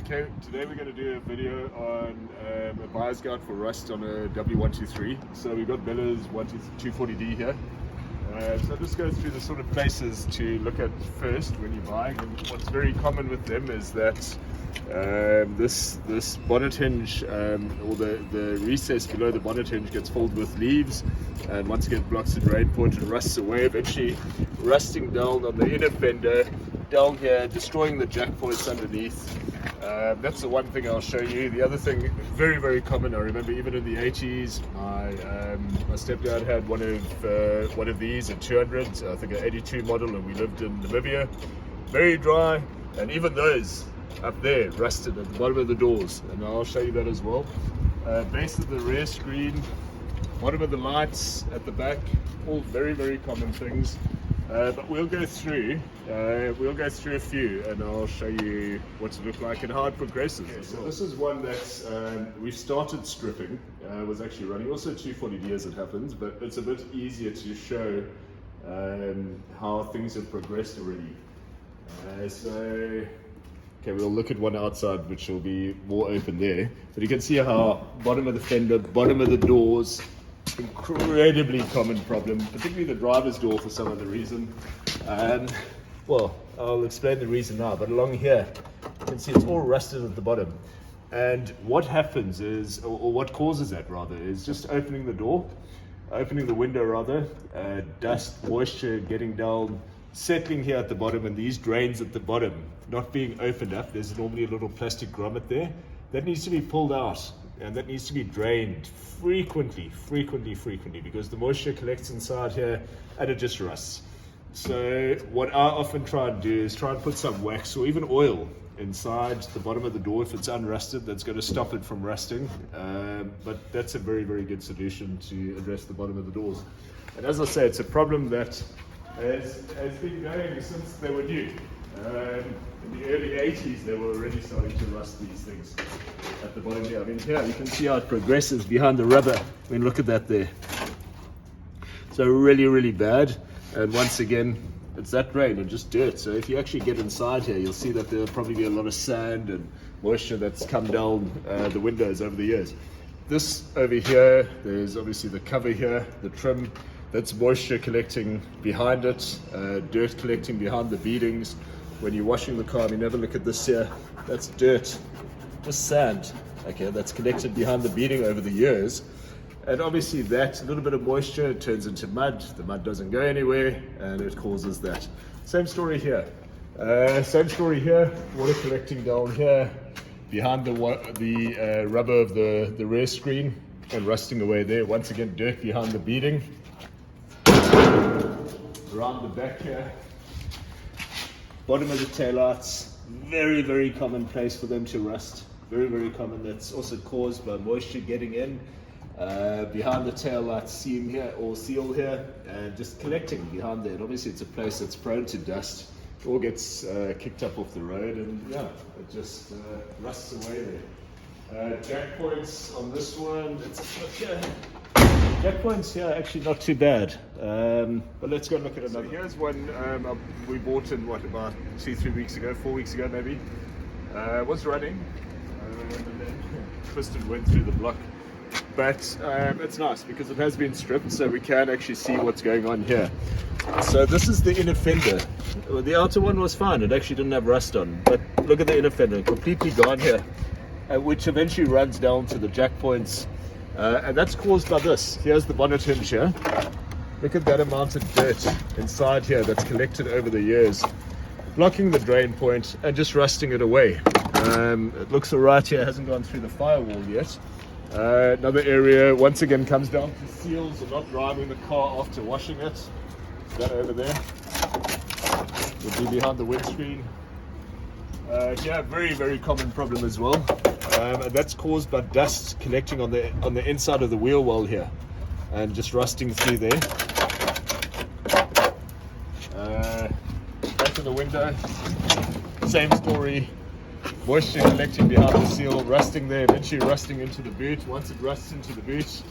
Okay, today we're going to do a video on a buyer's guide for rust on a W123. So we've got Bella's 240D here. So I'll just go through the sort of places to look at first when you're buying. And what's very common with them is that this bonnet hinge or the recess below the bonnet hinge gets filled with leaves, and once again blocks the drain point and rusts away, eventually rusting down on the inner fender down here, destroying the jack points underneath. That's the one thing I'll show you. The other thing, very, very common, I remember even in the 80s, my stepdad had one of these, a 200, I think an 82 model, and we lived in Namibia. Very dry, and even those up there rusted at the bottom of the doors, and I'll show you that as well. Base of the rear screen, bottom of the lights at the back, all very, very common things. But we'll go through a few, and I'll show you what it looks like and how it progresses. Okay, so this is one that we've started stripping. Was actually running also 240D as it happens, but it's a bit easier to show how things have progressed already. Okay, we'll look at one outside, which will be more open there. But you can see how bottom of the fender, bottom of the doors. Incredibly common problem, particularly the driver's door for some other reason. Well, I'll explain the reason now, but along here, you can see it's all rusted at the bottom. And what happens is, or what causes that rather, is just opening the window rather, dust, moisture getting down, settling here at the bottom, and these drains at the bottom not being opened up. There's normally a little plastic grommet there. That needs to be pulled out, and that needs to be drained frequently, because the moisture collects inside here and it just rusts. So what I often try and do is try and put some wax or even oil inside the bottom of the door if it's unrusted. That's going to stop it from rusting, but that's a very, very good solution to address the bottom of the doors. And as I say, it's a problem that has been going since they were new. In the early 80s, they were already starting to rust these things at the bottom here. I mean, here you can see how it progresses behind the rubber. I mean, look at that there. So really, really bad. And once again, it's that rain and just dirt. So if you actually get inside here, you'll see that there'll probably be a lot of sand and moisture that's come down the windows over the years. This over here, there's obviously the cover here, the trim. That's moisture collecting behind it, dirt collecting behind the beadings. When you're washing the car, I mean, have a look at this here. That's dirt, just sand. Okay, that's collected behind the beading over the years. And obviously that, a little bit of moisture, it turns into mud. The mud doesn't go anywhere, and it causes that. Same story here. Water collecting down here, behind the rubber of the rear screen, and rusting away there. Once again, dirt behind the beading. Around the back here, bottom of the taillights, very, very common place for them to rust. Very, very common. That's also caused by moisture getting in behind the taillight seam here or seal here, and just collecting behind there. And obviously it's a place that's prone to dust. It all gets kicked up off the road, and yeah, it just rusts away there. Jack points on this one, it's not here. Jack points here actually not too bad, but let's go look at another. So here's one we bought in about 4 weeks ago maybe. Was running, and then twisted went through the block, but it's nice because it has been stripped, so we can actually see what's going on here. So this is the inner fender. The outer one was fine, it actually didn't have rust on, but look at the inner fender, completely gone here, which eventually runs down to the jack points. And that's caused by this. Here's the bonnet hinge here. Look at that amount of dirt inside here that's collected over the years, blocking the drain point and just rusting it away. It looks alright here, hasn't gone through the firewall yet. Another area once again comes down to seals or not driving the car after washing it. That over there would be behind the windscreen. Yeah, very, very common problem as well. And that's caused by dust collecting on the inside of the wheel well here and just rusting through there. Back to the window, same story. Moisture collecting behind the seal, rusting there, eventually rusting into the boot. Once it rusts into the boot,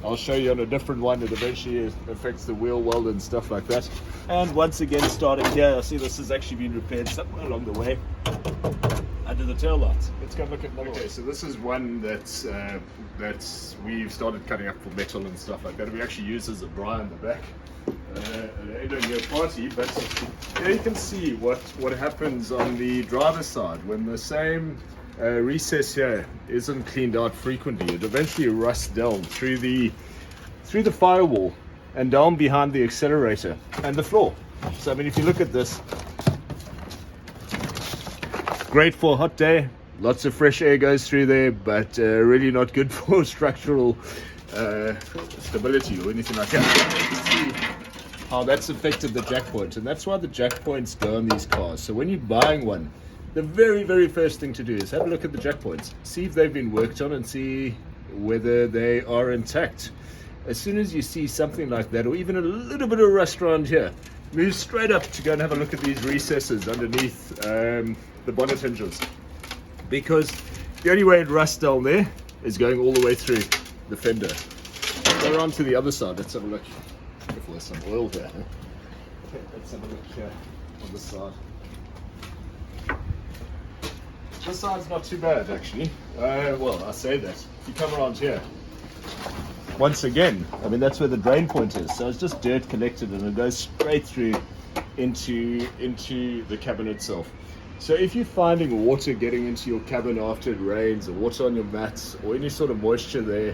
I'll show you on a different one, it eventually affects the wheel well and stuff like that. And once again, starting here, I see this has actually been repaired somewhere along the way. under the tail lights. Let's go look at another one. Okay, so this is one that's we've started cutting up for metal and stuff like that. We actually use as a bri in the back. An end-of-year party, but here you can see what happens on the driver's side when the same recess here isn't cleaned out frequently. It eventually rusts down through the firewall and down behind the accelerator and the floor. So I mean, if you look at this, great for a hot day, lots of fresh air goes through there, but really not good for structural stability or anything like that. You can see how that's affected the jack point, and that's why the jack points go on these cars. So when you're buying one, the very, very first thing to do is have a look at the jack points, see if they've been worked on and see whether they are intact. As soon as you see something like that, or even a little bit of rust around here, move straight up to go and have a look at these recesses underneath the bonnet hinges, because the only way it rusts down there is going all the way through the fender. Go around to the other side. Let's have a look. If there's some oil there. Okay, let's have a look here on this side. This side's not too bad actually. Well, I say that. If you come around here, once again, I mean that's where the drain point is. So it's just dirt collected and it goes straight through into the cabin itself. So if you're finding water getting into your cabin after it rains, or water on your mats, or any sort of moisture there,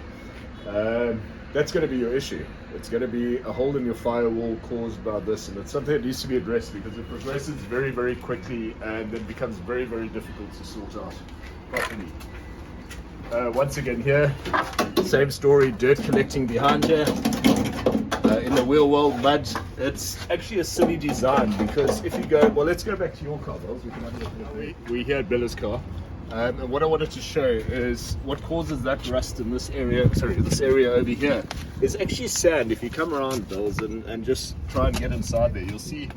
that's going to be your issue. It's going to be a hole in your firewall caused by this, and it's something that needs to be addressed because it progresses very, very quickly and then becomes very, very difficult to sort out properly. Once again here, same story, dirt collecting behind here. In the wheel well mud. It's actually a silly design because if you go, well, let's go back to your car, Bells. We're here at Bella's car. And what I wanted to show is what causes that rust in this area, this area over here, is actually sand. If you come around, Bells, and just try and get inside there, you'll see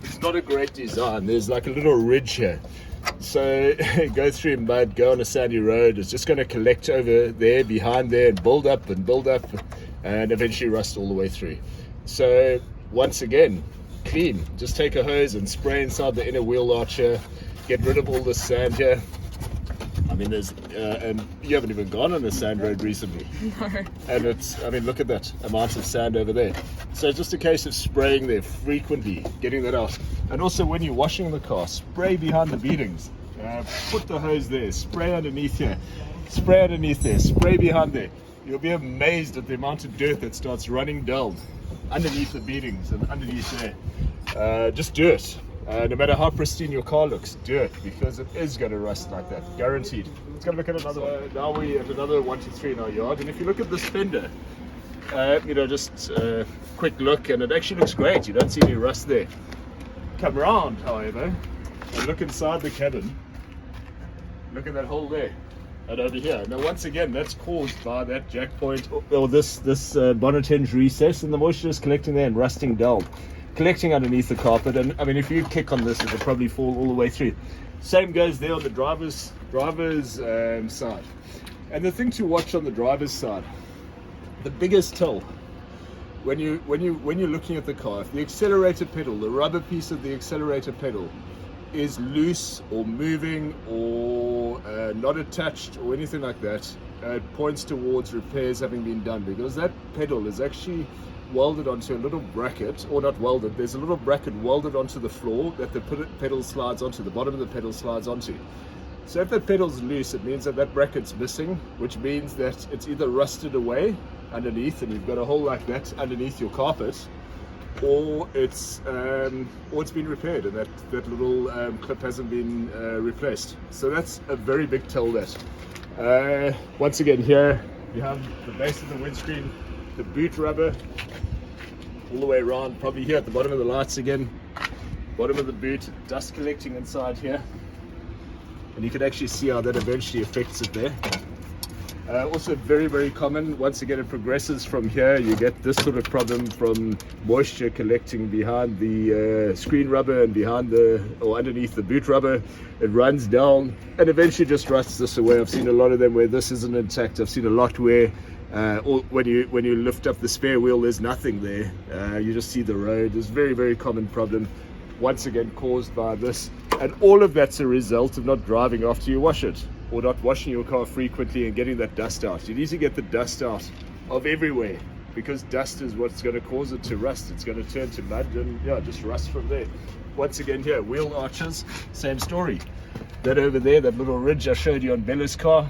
it's not a great design. There's like a little ridge here. So go through mud, go on a sandy road, it's just going to collect over there, behind there, and build up, and eventually rust all the way through. So once again, clean. Just take a hose and spray inside the inner wheel archer, get rid of all the sand here. I mean, there's and you haven't even gone on a sand road recently. No. And it's, I mean, look at that amount of sand over there. So it's just a case of spraying there frequently, getting that out. And also when you're washing the car, spray behind the beadings. Put the hose there, spray underneath here, spray underneath there, spray behind there. You'll be amazed at the amount of dirt that starts running down underneath the beadings and underneath there. Just do it. No matter how pristine your car looks, do it, because it is going to rust like that, guaranteed. Let's go look at another one. Now we have another 123 in our yard, and if you look at this fender, just a quick look, and it actually looks great. You don't see any rust there. Come around, however, and look inside the cabin. Look at that hole there, and over here. Now, once again, that's caused by that jack point, or this bonnet hinge recess, and the moisture is collecting there and rusting down, collecting underneath the carpet. And I mean, if you kick on this, it'll probably fall all the way through. Same goes there on the driver's side. And the thing to watch on the driver's side, the biggest tell when you're looking at the car, if the accelerator pedal, the rubber piece of the accelerator pedal, is loose or moving or not attached or anything like that, it points towards repairs having been done, because that pedal is actually welded onto a little bracket, or not welded, there's a little bracket welded onto the floor that the pedal slides onto, the bottom of the pedal slides onto. So if that pedal's loose, it means that that bracket's missing, which means that it's either rusted away underneath and you've got a hole like that underneath your carpet, or it's been repaired and that little clip hasn't been replaced. So that's a very big tell that. Once again, here you have the base of the windscreen, the boot rubber all the way around, probably here at the bottom of the lights again, bottom of the boot, dust collecting inside here, and you can actually see how that eventually affects it there. Also very, very common, once again it progresses from here, you get this sort of problem from moisture collecting behind the screen rubber and behind or underneath the boot rubber. It runs down and eventually just rusts this away. I've seen a lot of them where this isn't intact. I've seen a lot where or when you lift up the spare wheel, there's nothing there. You just see the road. It's a very, very common problem. once again caused by this. And all of that's a result of not driving after you wash it, or not washing your car frequently and getting that dust out. You need to get the dust out of everywhere, because dust is what's going to cause it to rust. It's going to turn to mud and just rust from there. Once again here, wheel arches, same story. That over there, that little ridge I showed you on Bella's car,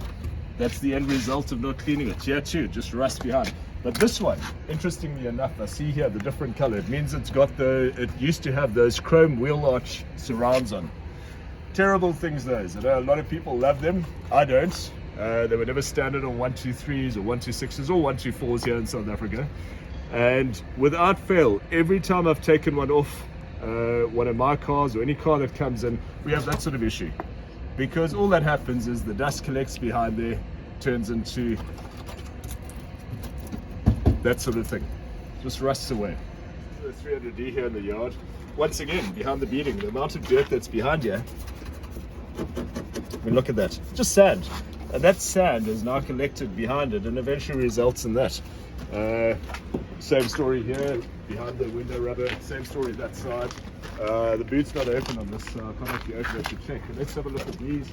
that's the end result of not cleaning it. Here too, just rust behind. But this one, interestingly enough, I see here the different color. It means it used to have those chrome wheel arch surrounds on. Terrible things those. I know a lot of people love them. I don't. They were never standard on 123s or 126s or 124s here in South Africa. And without fail, every time I've taken one off one of my cars or any car that comes in, we have that sort of issue. Because all that happens is the dust collects behind there, turns into that sort of thing. Just rusts away. The 300D here in the yard. Once again, behind the beading, the amount of dirt that's behind here. I mean, look at that. Just sand. And that sand is now collected behind it and eventually results in that. Same story here, behind the window rubber. Same story that side. The boot's not open on this, so I can't actually open it to check. But let's have a look at these.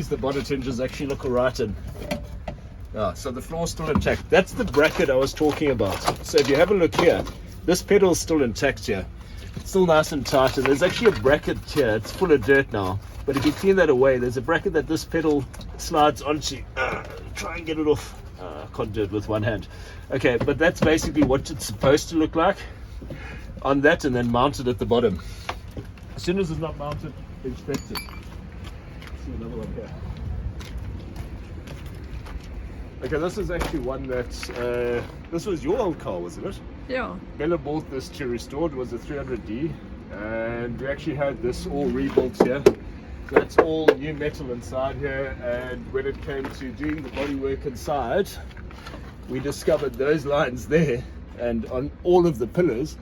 The bonnet hinges actually look alright in. So the floor's still intact. That's the bracket I was talking about. So if you have a look here, this pedal's still intact here. It's still nice and tight, and there's actually a bracket here. It's full of dirt now. But if you clean that away, there's a bracket that this pedal slides onto. Try and get it off. I can't do it with one hand. Okay, but that's basically what it's supposed to look like on that, and then mount it at the bottom. As soon as it's not mounted, inspect it. See another one here. Okay, this is actually one that this was your old car, wasn't it? Yeah. Bella bought this to restore. It was a 300D, and we actually had this all rebuilt here. That's all new metal inside here, and when it came to doing the bodywork inside, we discovered those lines there and on all of the pillars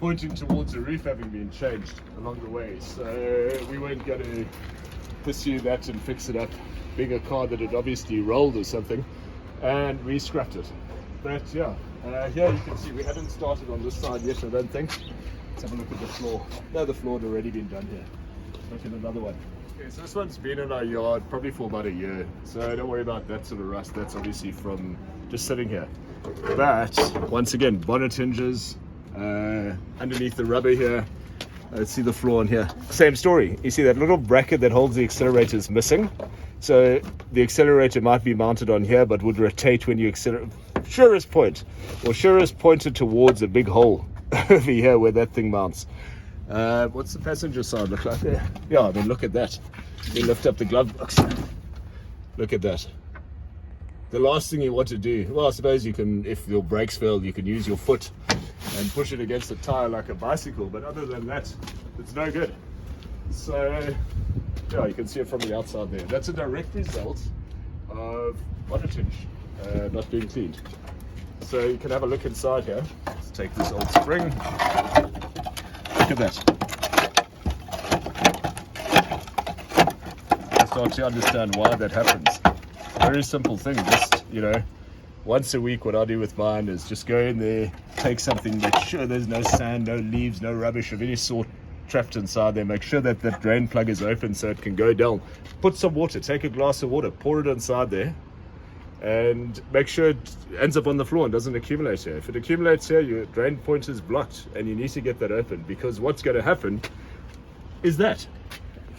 pointing towards the roof having been changed along the way. So we weren't going to pursue that and fix it up, being a car that had obviously rolled or something, and we scrapped it. But yeah, here you can see we hadn't started on this side yet, I don't think. Let's have a look at the floor. No, the floor had already been done here. Look at another one. Okay, so this one's been in our yard probably for about a year, so don't worry about that sort of rust. That's obviously from just sitting here. But once again, bonnet hinges underneath the rubber here. Let's see the floor in here. Same story. You see that little bracket that holds the accelerator is missing. So the accelerator might be mounted on here, but would rotate when you accelerate. Surest point, or surest pointed towards a big hole over here where that thing mounts. What's the passenger side look like there? Yeah, I mean, look at that. You lift up the glove box. Look at that. The last thing you want to do, well, I suppose you can, if your brakes fail, you can use your foot and push it against a tire like a bicycle, but other than that, it's no good. So yeah, you can see it from the outside there. That's a direct result of bonnet hinge not being cleaned. So you can have a look inside here. Let's take this old spring. Look at that. I start to understand why that happens. Very simple thing. Just, once a week, what I do with mine is just go in there, take something, make sure there's no sand, no leaves, no rubbish of any sort trapped inside there. Make sure that that drain plug is open so it can go down. Put some water, take a glass of water, pour it inside there, and make sure it ends up on the floor and doesn't accumulate here. If it accumulates here, your drain point is blocked, and you need to get that open, because what's going to happen is that.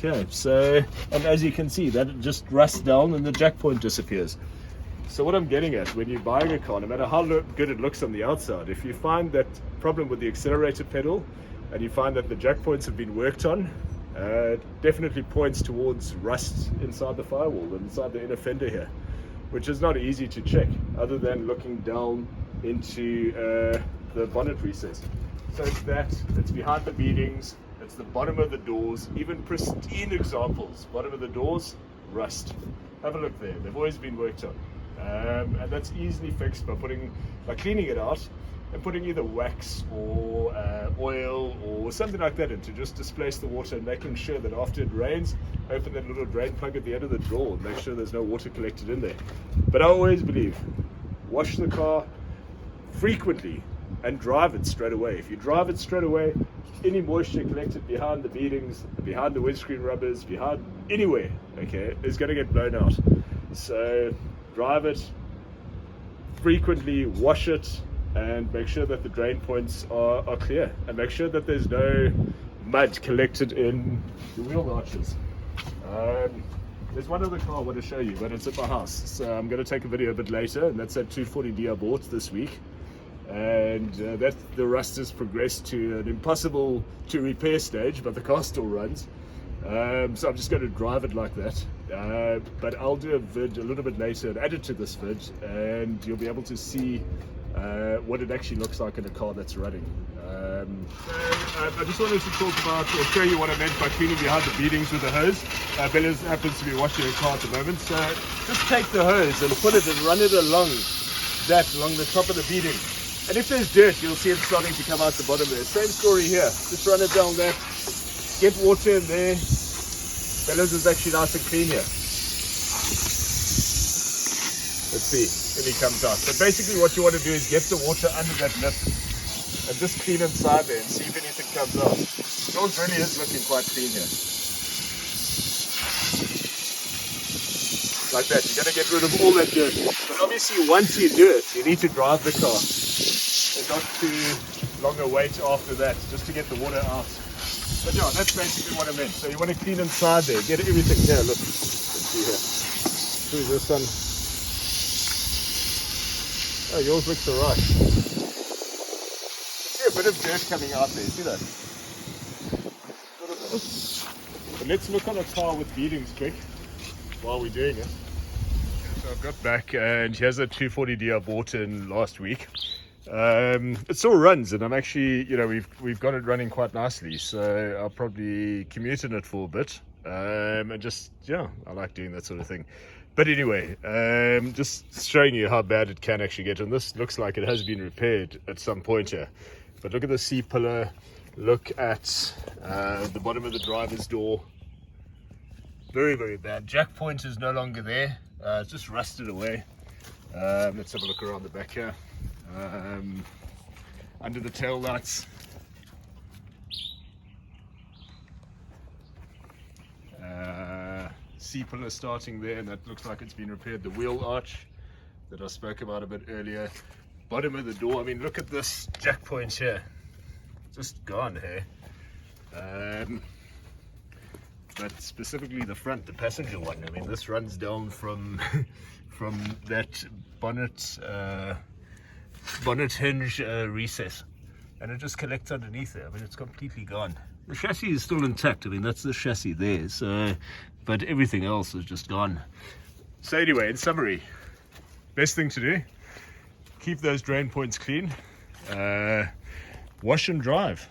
Okay, so, and as you can see, that it just rusts down and the jack point disappears. So what I'm getting at, when you're buying a car, no matter how good it looks on the outside, if you find that problem with the accelerator pedal and you find that the jack points have been worked on, it definitely points towards rust inside the firewall, inside the inner fender here, which is not easy to check other than looking down into the bonnet recess. So it's that, it's behind the beadings, it's the bottom of the doors, even pristine examples, bottom of the doors, rust. Have a look there, they've always been worked on. And that's easily fixed by cleaning it out and putting either wax or oil or something like that in to just displace the water, and making sure that after it rains, open that little drain plug at the end of the drawer and make sure there's no water collected in there. But I always believe, wash the car frequently, and drive it straight away. If you drive it straight away, any moisture collected behind the beadings, behind the windscreen rubbers, behind anywhere, okay, is going to get blown out. So drive it frequently, wash it, and make sure that the drain points are clear, and make sure that there's no mud collected in the wheel arches. There's one other car I want to show you, but it's at my house, so I'm going to take a video a bit later, and that's that 240D I bought this week. And that the rust has progressed to an impossible to repair stage, but the car still runs. So I'm just going to drive it like that. But I'll do a vid a little bit later and add it to this vid, and you'll be able to see what it actually looks like in a car that's running. I just wanted to talk about, or show you what I meant by cleaning behind the beadings with a hose. Bella's happens to be washing her car at the moment, so just take the hose and put it and run it along the top of the beading. And if there's dirt, you'll see it starting to come out the bottom there. Same story here. Just run it down there. Get water in there. Bella's is actually nice and clean here. Let's see if he comes out. But basically what you want to do is get the water under that lip and just clean inside there and see if anything comes out. Yours really is looking quite clean here. Like that. You're going to get rid of all that dirt. But obviously once you do it, you need to drive the car. And not too long a wait after that, just to get the water out. But yeah, that's basically what I meant. So you want to clean inside there, get everything here. Look, let's see here. Who's this one? Oh, yours looks alright. See a bit of dirt coming out there, see that? But let's look on a car with beadings quick while we're doing it. So I've got back, and here's a 240D I bought in last week. It still runs, and I'm actually, we've got it running quite nicely, so I'll probably commute in it for a bit, and just, I like doing that sort of thing. But anyway, just showing you how bad it can actually get, and this looks like it has been repaired at some point here. But look at the C-pillar, look at the bottom of the driver's door. Very, very bad. Jack point is no longer there, it's just rusted away. Let's have a look around the back here. Under the tail lights, C-pillar starting there, and that looks like it's been repaired. The wheel arch that I spoke about a bit earlier, bottom of the door. I mean, look at this jack point here, just gone here. But specifically the front, the passenger one, I mean, this runs down from that bonnet hinge recess, and it just collects underneath there. I mean, it's completely gone. The chassis is still intact. I mean, that's the chassis there, so, but everything else is just gone. So anyway, in summary, best thing to do, keep those drain points clean, wash and drive,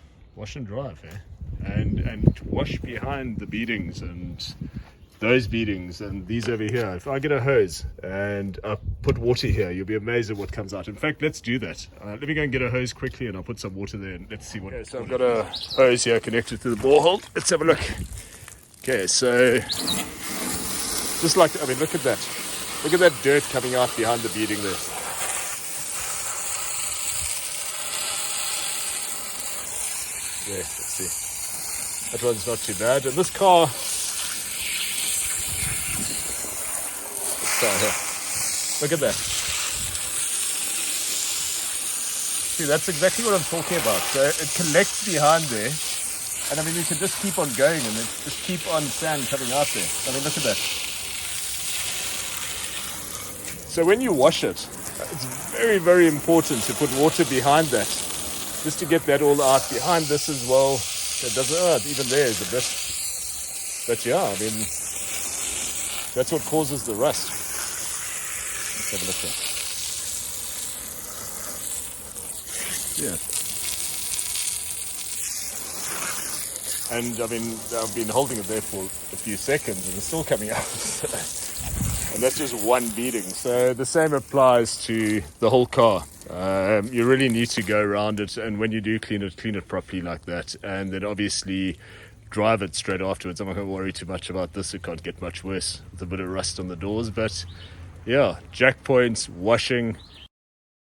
and wash behind the beadings and those beadings and these over here. If I get a hose and I put water here, you'll be amazed at what comes out. In fact, let's do that. Let me go and get a hose quickly, and I'll put some water there and let's see what. Okay, so I've got a hose here connected to the borehole. Let's have a look. Okay, so just like, I mean, look at that. Look at that dirt coming out behind the beading there. There, let's see. That one's not too bad. And this car, here. Look at that. See, that's exactly what I'm talking about. So it collects behind there, and I mean, you can just keep on going and then just keep on sand coming out there. I mean, look at that. So when you wash it, it's very, very important to put water behind that, just to get that all out. Behind this as well, it doesn't, even there is a bit. But yeah, I mean, that's what causes the rust. Let's have a look there. Yeah. And I mean, I've been holding it there for a few seconds and it's still coming out. And that's just one beading. So the same applies to the whole car. You really need to go around it, and when you do clean it properly like that, and then obviously drive it straight afterwards. I'm not going to worry too much about this. It can't get much worse with a bit of rust on the doors, but yeah, jack points, washing,